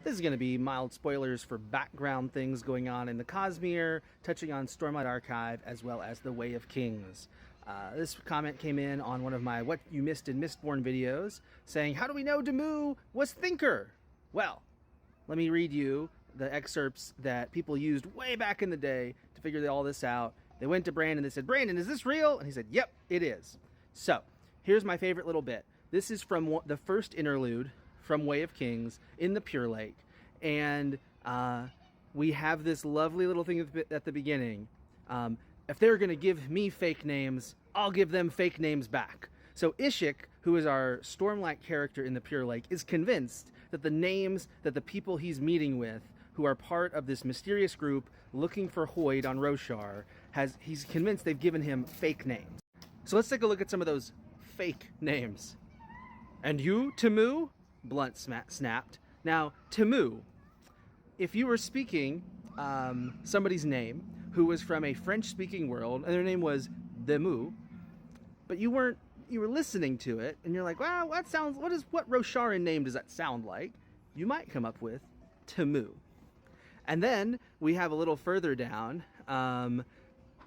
This is going to be mild spoilers for background things going on in the Cosmere, touching on Stormlight Archive, as well as the Way of Kings. This comment came in on one of my What You Missed in Mistborn videos, saying, how do we know Demu was Thinker? Well, let me read you the excerpts that people used way back in the day to figure all this out. They went to Brandon, they said, Brandon, is this real? And he said, yep, it is. So, here's my favorite little bit. This is from the first interlude from Way of Kings in the Pure Lake. And we have this lovely little thing at the beginning. If they're going to give me fake names, I'll give them fake names back. So Ishik, who is our Stormlight character in the Pure Lake, is convinced that the names that the people he's meeting with, who are part of this mysterious group looking for Hoyd on Roshar, he's convinced they've given him fake names. So let's take a look at some of those fake names. And you, Temu? Blunt snapped. Now, Temu, if you were speaking somebody's name who was from a French-speaking world, and their name was Demu, but you were listening to it, and you're like, wow, what Rosharan name does that sound like? You might come up with Temu. And then we have a little further down.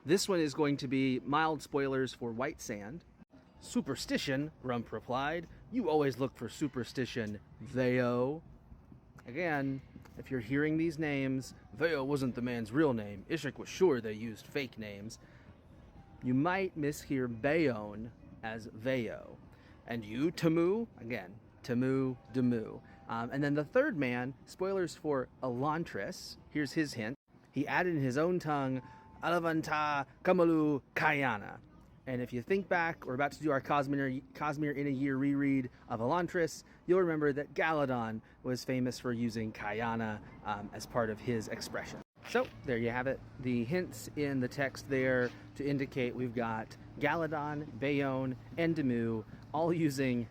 This one is going to be mild spoilers for White Sand. Superstition, Rump replied. You always look for superstition, Veo. Again, if you're hearing these names, Veo wasn't the man's real name. Ishik was sure they used fake names. You might mishear Bayonne as Veo. And you, Temu? Again, Temu, Demu. And then the third man, spoilers for Elantris. Here's his hint. He added in his own tongue, Alavanta Kamalu Kayana. And if you think back, we're about to do our Cosmere in a Year reread of Elantris, you'll remember that Galadon was famous for using Kayana as part of his expression. So there you have it. The hints in the text there to indicate we've got Galadon, Bayonne, and Demu all using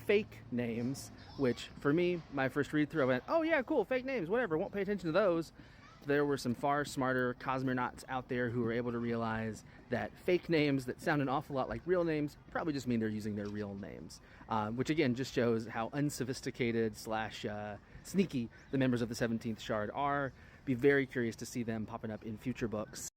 fake names, which for me, my first read through, I went, oh yeah, cool, fake names, whatever, won't pay attention to those. There were some far smarter Cosmonauts out there who were able to realize that fake names that sound an awful lot like real names probably just mean they're using their real names, which again just shows how unsophisticated / sneaky the members of the 17th Shard are. Be very curious to see them popping up in future books.